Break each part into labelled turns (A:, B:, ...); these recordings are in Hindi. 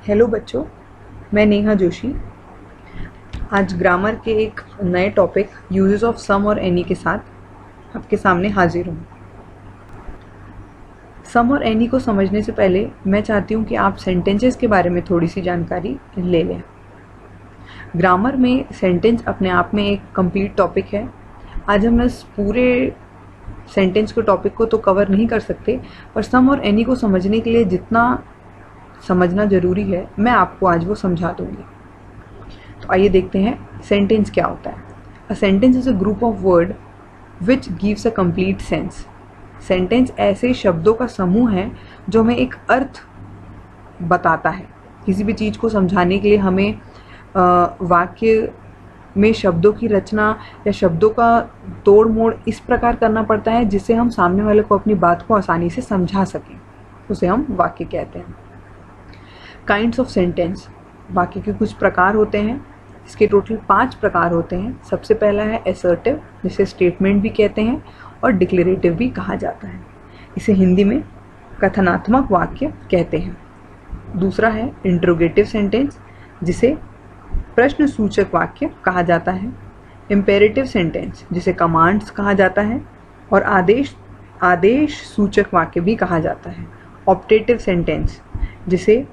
A: हेलो बच्चों, मैं नेहा जोशी आज ग्रामर के एक नए टॉपिक यूजेस ऑफ सम और एनी के साथ आपके सामने हाजिर हूँ। सम और एनी को समझने से पहले मैं चाहती हूँ कि आप सेंटेंसेस के बारे में थोड़ी सी जानकारी ले लें। ग्रामर में सेंटेंस अपने आप में एक कंप्लीट टॉपिक है। आज हम इस पूरे सेंटेंस के टॉपिक को तो कवर नहीं कर सकते, पर सम और एनी को समझने के लिए जितना समझना ज़रूरी है मैं आपको आज वो समझा दूंगी। तो आइए देखते हैं सेंटेंस क्या होता है। A sentence is a group of word which gives a complete sense. Sentence ऐसे शब्दों का समूह है जो हमें एक अर्थ बताता है। किसी भी चीज़ को समझाने के लिए हमें वाक्य में शब्दों की रचना या शब्दों का तोड़ मोड़ इस प्रकार करना पड़ता है जिससे हम सामने वाले को अपनी बात को आसानी से समझा सकें। उसे हम वाक्य कहते हैं। काइंड्स ऑफ सेंटेंस, वाक्य के कुछ प्रकार होते हैं। इसके टोटल 5 प्रकार होते हैं। सबसे पहला है असर्टिव, जिसे स्टेटमेंट भी कहते हैं और डिक्लेरेटिव भी कहा जाता है। इसे हिंदी में कथनात्मक वाक्य कहते हैं। दूसरा है इंट्रोगेटिव सेंटेंस, जिसे प्रश्न सूचक वाक्य कहा जाता है। इम्पेरेटिव सेंटेंस, जिसे कमांड्स कहा जाता है और आदेश सूचक वाक्य भी कहा जाता है। ऑप्टेटिव सेंटेंस, जिसे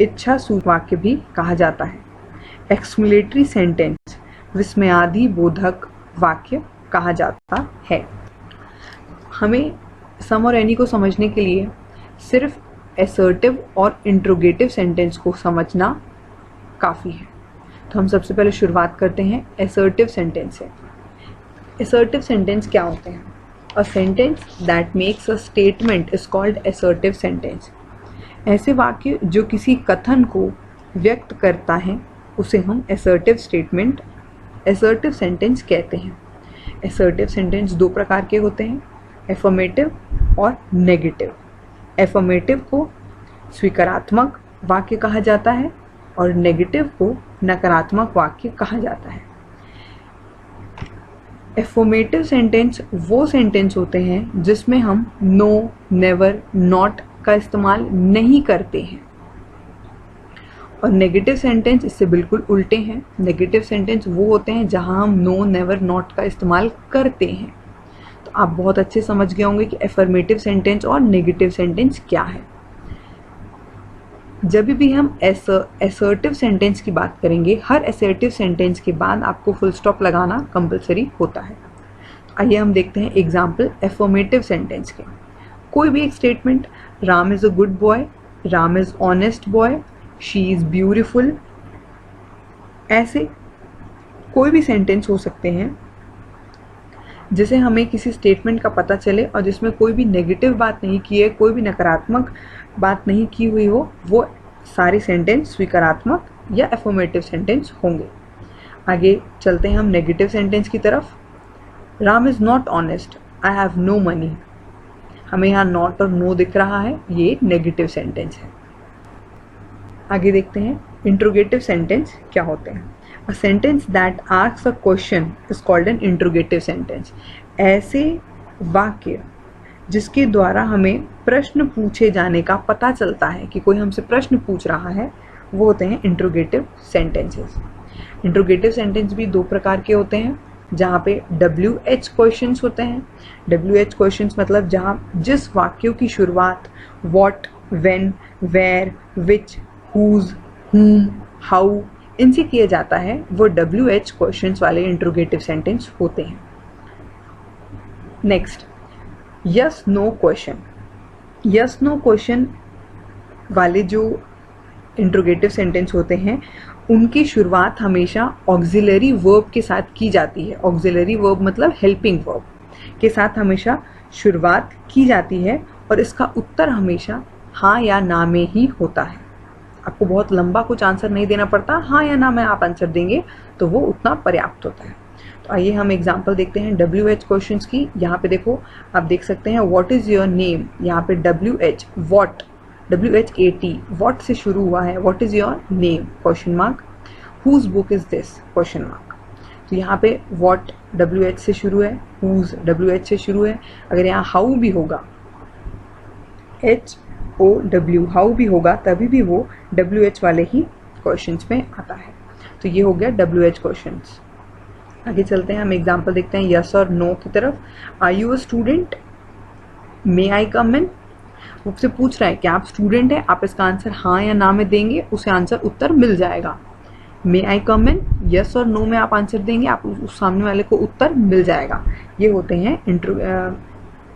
A: इच्छा सूचक वाक्य भी कहा जाता है। एक्सक्लेमेटरी सेंटेंस, विस्मयादि बोधक वाक्य कहा जाता है। हमें सम और एनी को समझने के लिए सिर्फ असर्टिव और इंट्रोगेटिव सेंटेंस को समझना काफ़ी है। तो हम सबसे पहले शुरुआत करते हैं असर्टिव सेंटेंस से। असर्टिव सेंटेंस क्या होते हैं? A sentence that makes a statement is called assertive sentence. ऐसे वाक्य जो किसी कथन को व्यक्त करता है उसे हम असर्टिव सेंटेंस कहते हैं। असर्टिव सेंटेंस 2 प्रकार के होते हैं, एफर्मेटिव और नेगेटिव। एफर्मेटिव को स्वीकारात्मक वाक्य कहा जाता है और नेगेटिव को नकारात्मक वाक्य कहा जाता है। एफर्मेटिव सेंटेंस वो सेंटेंस होते हैं जिसमें हम नो, नेवर, नॉट का इस्तेमाल नहीं करते हैं। और नेगेटिव सेंटेंस इससे बिल्कुल उल्टे हैं। नेगेटिव सेंटेंस वो होते हैं जहां हम नो, नेवर, नॉट का इस्तेमाल करते हैं। तो आप बहुत अच्छे समझ गए होंगे कि एफर्मेटिव सेंटेंस और नेगेटिव सेंटेंस क्या है। जब भी हम असर्टिव सेंटेंस की बात करेंगे, हर असर्टिव सेंटेंस के बाद आपको फुल स्टॉप लगाना कंपलसरी होता है। आइए हम देखते हैं एग्जाम्पल एफर्मेटिव सेंटेंस के। कोई भी एक statement, Ram is a good boy, Ram is honest boy, she is beautiful, ऐसे कोई भी सेंटेंस हो सकते हैं जिसे हमें किसी स्टेटमेंट का पता चले और जिसमें कोई भी नेगेटिव बात नहीं की है, कोई भी नकारात्मक बात नहीं की हुई हो, वो सारे सेंटेंस स्वीकारात्मक या एफर्मेटिव सेंटेंस होंगे। आगे चलते हैं हम नेगेटिव सेंटेंस की तरफ। Ram is not honest, I have no money. हमें यहाँ नॉट और नो दिख रहा है, ये नेगेटिव सेंटेंस है। आगे देखते हैं इंट्रोगेटिव सेंटेंस क्या होते हैं। A sentence that asks a question is called an interrogative sentence. ऐसे वाक्य जिसके द्वारा हमें प्रश्न पूछे जाने का पता चलता है कि कोई हमसे प्रश्न पूछ रहा है, वो होते हैं इंट्रोगेटिव सेंटेंसेस। इंट्रोगेटिव सेंटेंस भी 2 प्रकार के होते हैं, जहाँ पे WH क्वेश्चंस होते हैं। WH क्वेश्चंस मतलब जहाँ जिस वाक्यों की शुरुआत what, when, where, which, whose, whom, how इनसे किया जाता है, वो WH क्वेश्चंस वाले इंट्रोगेटिव सेंटेंस होते हैं। Next, yes no question. Yes no question वाले जो इंट्रोगेटिव सेंटेंस होते हैं उनकी शुरुआत हमेशा ऑक्सिलरी वर्ब के साथ की जाती है। ऑक्सिलरी वर्ब मतलब हेल्पिंग वर्ब के साथ हमेशा शुरुआत की जाती है और इसका उत्तर हमेशा हाँ या ना में ही होता है। आपको बहुत लंबा कुछ आंसर नहीं देना पड़ता, हाँ या ना में आप आंसर देंगे तो वो उतना पर्याप्त होता है। तो आइए हम एग्जाम्पल देखते हैं WH क्वेश्चंस की। यहाँ पे देखो, आप देख सकते हैं व्हाट इज़ योर नेम। यहाँ पे WH व्हाट, WHAT व्हाट से शुरू हुआ है, what is your name question mark, whose book is this question mark. तो यहाँ पे व्हाट WH से शुरू है, हुज WH से शुरू है। अगर यहाँ हाउ भी होगा, HOW, हाउ भी होगा तभी भी वो WH वाले ही क्वेश्चंस में आता है। तो ये हो गया WH क्वेश्चंस। आगे चलते हैं, हम एग्जांपल देखते हैं यस और नो की तरफ। आर यू अ स्टूडेंट, मे आई कम इन। उससे पूछ रहा है कि आप स्टूडेंट हैं, आप इसका आंसर हाँ या ना में देंगे, उसे आंसर उत्तर मिल जाएगा। मे आई कम इन, यस और नो में आप आंसर देंगे, आप उस सामने वाले को उत्तर मिल जाएगा। ये होते हैं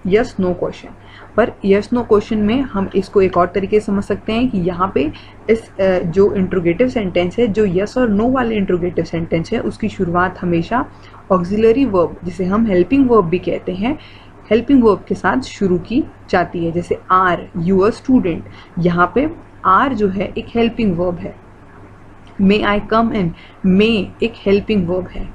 A: यस नो क्वेश्चन। पर यस नो क्वेश्चन में हम इसको एक और तरीके से समझ सकते हैं कि यहाँ पे इस जो इंट्रोगेटिव सेंटेंस है, जो यस और नो वाले इंट्रोगेटिव सेंटेंस है, उसकी शुरुआत हमेशा ऑक्सिलरी वर्ब, जिसे हम हेल्पिंग वर्ब भी कहते हैं, हेल्पिंग वर्ब के साथ शुरू की जाती है। जैसे आर यू अ स्टूडेंट, यहाँ पे आर जो है एक हेल्पिंग वर्ब है। मे आई कम इन, मे एक हेल्पिंग वर्ब है।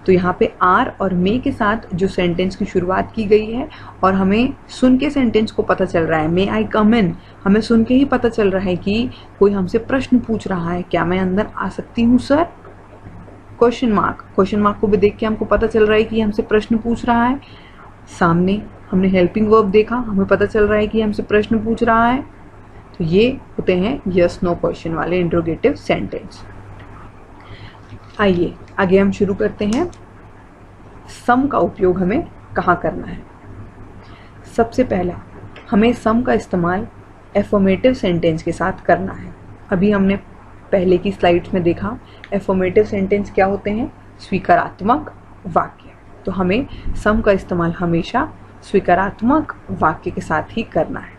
A: तो यहाँ पे आर और मे के साथ जो सेंटेंस की शुरुआत की गई है, और हमें सुन के सेंटेंस को पता चल रहा है, मे आई कम इन, हमें सुन के ही पता चल रहा है कि कोई हमसे प्रश्न पूछ रहा है, क्या मैं अंदर आ सकती हूँ सर? क्वेश्चन मार्क को भी देख के हमको पता चल रहा है कि हमसे प्रश्न पूछ रहा है। सामने हमने हेल्पिंग वर्ब देखा, हमें पता चल रहा है कि हमसे प्रश्न पूछ रहा है। तो ये होते हैं यस नो क्वेश्चन वाले इंट्रोगेटिव सेंटेंस। आइए आगे हम शुरू करते हैं। सम का उपयोग हमें कहाँ करना है? सबसे पहला, हमें सम का इस्तेमाल एफर्मेटिव सेंटेंस के साथ करना है। अभी हमने पहले की स्लाइड्स में देखा एफर्मेटिव सेंटेंस क्या होते हैं, स्वीकारात्मक वाक्य। तो हमें सम का इस्तेमाल हमेशा स्वीकारात्मक वाक्य के साथ ही करना है,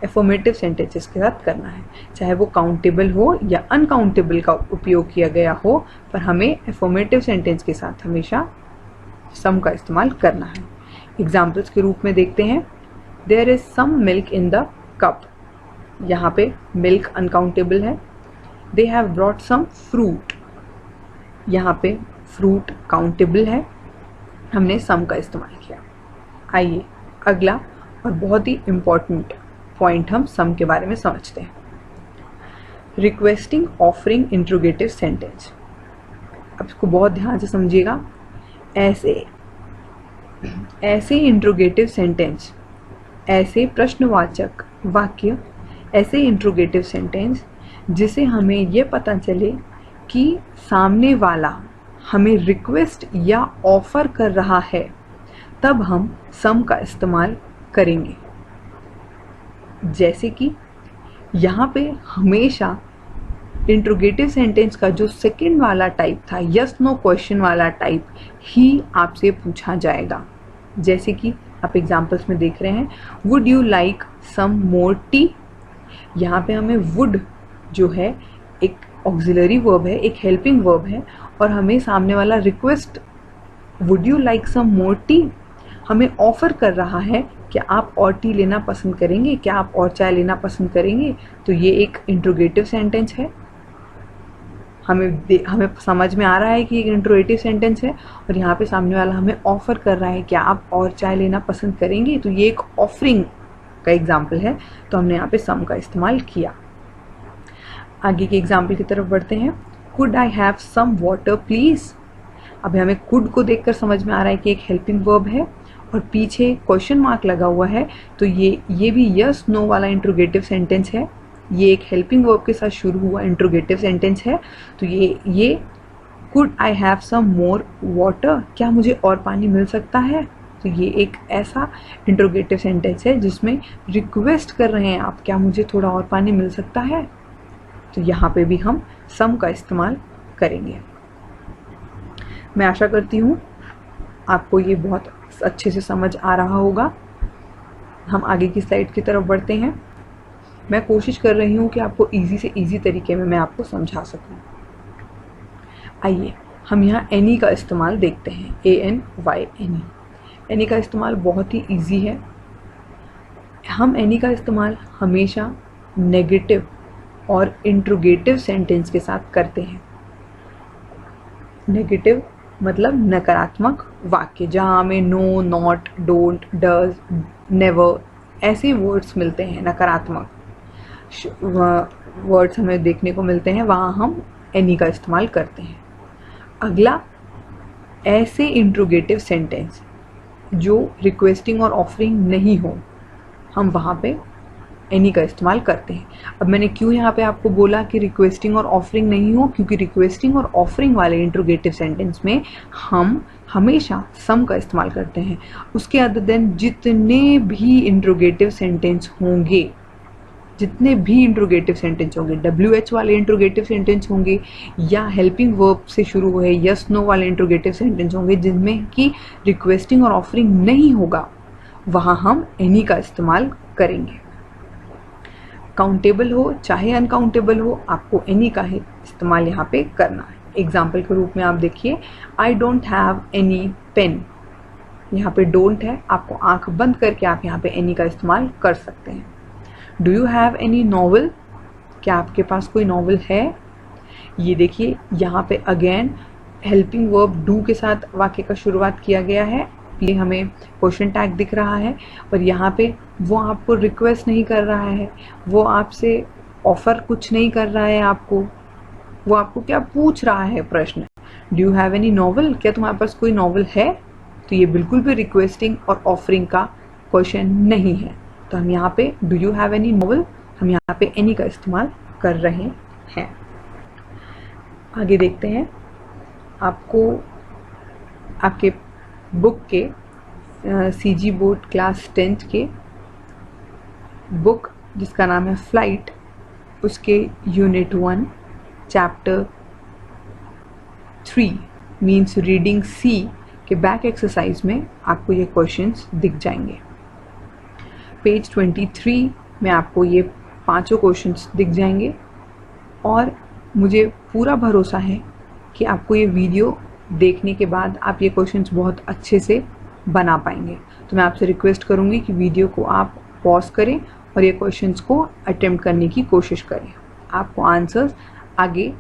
A: एफर्मेटिव सेंटेंसेस के साथ करना है, चाहे वो काउंटेबल हो या अनकाउंटेबल का उपयोग किया गया हो, पर हमें एफर्मेटिव सेंटेंस के साथ हमेशा सम का इस्तेमाल करना है। एग्जाम्पल्स के रूप में देखते हैं, there is some milk in the cup, यहाँ पे मिल्क अनकाउंटेबल है। They have brought some fruit, यहाँ पे फ्रूट काउंटेबल है, हमने सम का इस्तेमाल किया। आइए अगला और बहुत ही इम्पॉर्टेंट पॉइंट हम सम के बारे में समझते हैं। Requesting, offering, interrogative sentence. अब इसको बहुत ध्यान से समझिएगा। ऐसे इंट्रोगेटिव सेंटेंस, ऐसे प्रश्नवाचक वाक्य, ऐसे इंट्रोगेटिव सेंटेंस जिसे हमें ये पता चले कि सामने वाला हमें रिक्वेस्ट या ऑफर कर रहा है, तब हम सम का इस्तेमाल करेंगे। जैसे कि यहाँ पे हमेशा इंट्रोगेटिव सेंटेंस का जो सेकंड वाला टाइप था, यस नो क्वेश्चन वाला टाइप ही आपसे पूछा जाएगा। जैसे कि आप एग्जांपल्स में देख रहे हैं, would you like some more tea. यहाँ पे हमें वुड जो है एक ऑक्सिलरी वर्ब है, एक हेल्पिंग वर्ब है, और हमें सामने वाला request would you like some more tea हमें ऑफर कर रहा है, क्या आप और टी लेना पसंद करेंगे, क्या आप और चाय लेना पसंद करेंगे। तो ये एक इंट्रोगेटिव सेंटेंस है, हमें समझ में आ रहा है कि एक इंट्रोगेटिव सेंटेंस है, और यहाँ पे सामने वाला हमें ऑफर कर रहा है, क्या आप और चाय लेना पसंद करेंगे। तो ये एक ऑफरिंग का एग्जाम्पल है, तो हमने यहाँ पे सम का इस्तेमाल किया। आगे के एग्जाम्पल की तरफ बढ़ते हैं। Could I have some water please. अब हमें कुड को देखकर समझ में आ रहा है कि एक हेल्पिंग वर्ब है और पीछे क्वेश्चन मार्क लगा हुआ है, तो ये भी यस नो वाला इंट्रोगेटिव सेंटेंस है। ये एक हेल्पिंग वर्ब के साथ शुरू हुआ इंट्रोगेटिव सेंटेंस है। तो ये could I have some more water, क्या मुझे और पानी मिल सकता है। तो ये एक ऐसा इंट्रोगेटिव सेंटेंस है जिसमें रिक्वेस्ट कर रहे हैं आप, क्या मुझे थोड़ा और पानी मिल सकता है। तो यहाँ पे भी हम सम का इस्तेमाल करेंगे। मैं आशा करती हूँ आपको ये बहुत अच्छे से समझ आ रहा होगा। हम आगे की स्लाइड की तरफ बढ़ते हैं। मैं कोशिश कर रही हूँ कि आपको इजी से इजी तरीके में मैं आपको समझा सकूँ। आइए हम यहाँ एनी का इस्तेमाल देखते हैं, ANY, एनी का इस्तेमाल बहुत ही इजी है। हम एनी का इस्तेमाल हमेशा नेगेटिव और इंट्रोगेटिव सेंटेंस के साथ करते हैं। नेगेटिव मतलब नकारात्मक वाक्य, जहाँ हमें no, not, don't, does, never ऐसे वर्ड्स मिलते हैं, नकारात्मक वर्ड्स हमें देखने को मिलते हैं, वहाँ हम एनी का इस्तेमाल करते हैं। अगला, ऐसे इंट्रोगेटिव सेंटेंस जो रिक्वेस्टिंग और ऑफरिंग नहीं हो, हम वहाँ पे एनी का इस्तेमाल करते हैं। अब मैंने क्यों यहाँ पे आपको बोला कि रिक्वेस्टिंग और ऑफरिंग नहीं हो, क्योंकि रिक्वेस्टिंग और ऑफरिंग वाले इंट्रोगेटिव सेंटेंस में हम हमेशा सम का इस्तेमाल करते हैं। उसके अदर देन जितने भी इंट्रोगेटिव सेंटेंस होंगे, जितने भी इंट्रोगेटिव सेंटेंस होंगे, WH वाले इंट्रोगेटिव सेंटेंस होंगे या हेल्पिंग वर्ब से शुरू हुए यस नो वाले इंट्रोगेटिव सेंटेंस होंगे जिनमें कि रिक्वेस्टिंग और ऑफरिंग नहीं होगा, वहाँ हम एनी का इस्तेमाल करेंगे। काउंटेबल हो चाहे अनकाउंटेबल हो, आपको एनी का ही इस्तेमाल यहाँ पे करना है। एग्जाम्पल के रूप में आप देखिए, I don't have any pen. यहाँ पे डोंट है, आपको आंख बंद करके आप यहाँ पे एनी का इस्तेमाल कर सकते हैं। Do you have any novel? क्या आपके पास कोई नॉवल है? ये देखिए यहाँ पे अगेन हेल्पिंग वर्ब डू के साथ वाक्य का शुरुआत किया गया है, ये हमें क्वेश्चन टैग दिख रहा है, और यहाँ पे वो आपको रिक्वेस्ट नहीं कर रहा है, वो आपसे ऑफर कुछ नहीं कर रहा है आपको, वो आपको क्या पूछ रहा है प्रश्न, do you have any novel? क्या तुम्हारे पास कोई नॉवल है? तो ये बिल्कुल भी रिक्वेस्टिंग और ऑफरिंग का क्वेश्चन नहीं है। तो हम यहाँ पे do you have any novel, हम यहाँ पे एनी का इस्तेमाल कर रहे हैं। आगे देखते हैं, आपको आपके बुक के CG बोर्ड क्लास 10th के बुक जिसका नाम है फ्लाइट, उसके unit 1 chapter 3 means reading C के बैक एक्सरसाइज में आपको ये क्वेश्चंस दिख जाएंगे। पेज 23 में आपको ये पांचों क्वेश्चंस दिख जाएंगे, और मुझे पूरा भरोसा है कि आपको ये वीडियो देखने के बाद आप ये क्वेश्चंस बहुत अच्छे से बना पाएंगे। तो मैं आपसे रिक्वेस्ट करूँगी कि वीडियो को आप पॉज करें और ये क्वेश्चंस को अटेम्प्ट करने की कोशिश करें। आपको आंसर्स आगे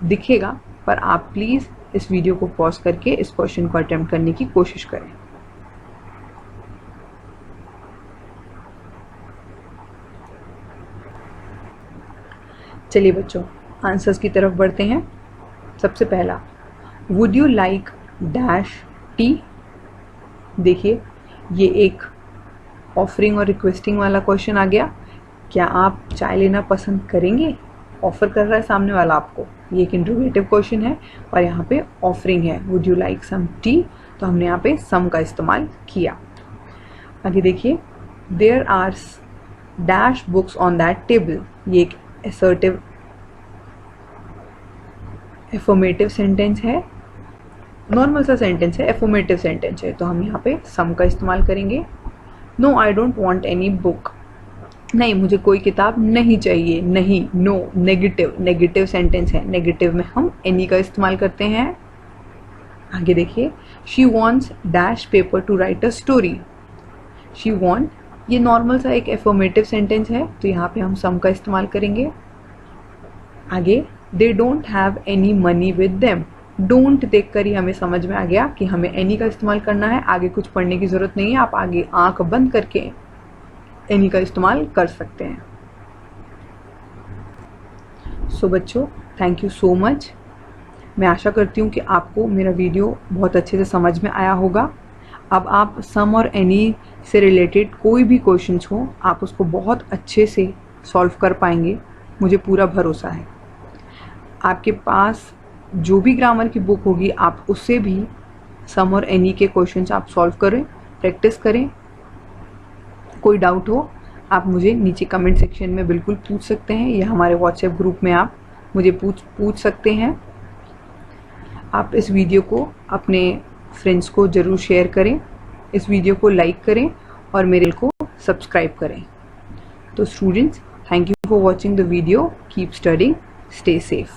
A: दिखेगा, पर आप प्लीज़ इस वीडियो को पॉज करके इस क्वेश्चन को अटेम्प्ट करने की कोशिश करें। चलिए बच्चों, आंसर्स की तरफ बढ़ते हैं। सबसे पहला, would you like dash T? देखिए ये एक ऑफरिंग और रिक्वेस्टिंग वाला क्वेश्चन आ गया। क्या आप चाय लेना पसंद करेंगे? ऑफर कर रहा है सामने वाला आपको, ये एक इंट्रोगेटिव क्वेश्चन है और यहाँ पे ऑफरिंग है, would you like some tea, तो हमने यहाँ पे सम का इस्तेमाल किया। आगे देखिए, there are dash books on that table, ये एक असर्टिव एफर्मेटिव सेंटेंस है, नॉर्मल सा सेंटेंस है, एफर्मेटिव सेंटेंस है, तो हम यहाँ पे सम का इस्तेमाल करेंगे। No I don't want any book, नहीं मुझे कोई किताब नहीं चाहिए, नहीं, नो नेगेटिव, नेगेटिव सेंटेंस है, नेगेटिव में हम एनी का इस्तेमाल करते हैं। आगे देखिए, she wants dash paper to write a story, she want ये नॉर्मल सा एक एफर्मेटिव सेंटेंस है, तो यहाँ पे हम सम का इस्तेमाल करेंगे। आगे, they don't have any money with them, don't देखकर ही हमें समझ में आ गया कि हमें एनी का इस्तेमाल करना है, आगे कुछ पढ़ने की ज़रूरत नहीं है, आप आगे आंख बंद करके एनी का इस्तेमाल कर सकते हैं। सो बच्चों, थैंक यू सो मच। मैं आशा करती हूँ कि आपको मेरा वीडियो बहुत अच्छे से समझ में आया होगा। अब आप सम और एनी से रिलेटेड कोई भी क्वेश्चंस हो, आप उसको बहुत अच्छे से सॉल्व कर पाएंगे, मुझे पूरा भरोसा है। आपके पास जो भी ग्रामर की बुक होगी, आप उससे भी सम और एनी के क्वेश्चंस आप सॉल्व करें, प्रैक्टिस करें। कोई डाउट हो आप मुझे नीचे कमेंट सेक्शन में बिल्कुल पूछ सकते हैं, या हमारे व्हाट्सएप ग्रुप में आप मुझे पूछ सकते हैं। आप इस वीडियो को अपने फ्रेंड्स को ज़रूर शेयर करें, इस वीडियो को लाइक करें और मेरे को सब्सक्राइब करें। तो students, thank you for watching the video, keep studying, stay safe.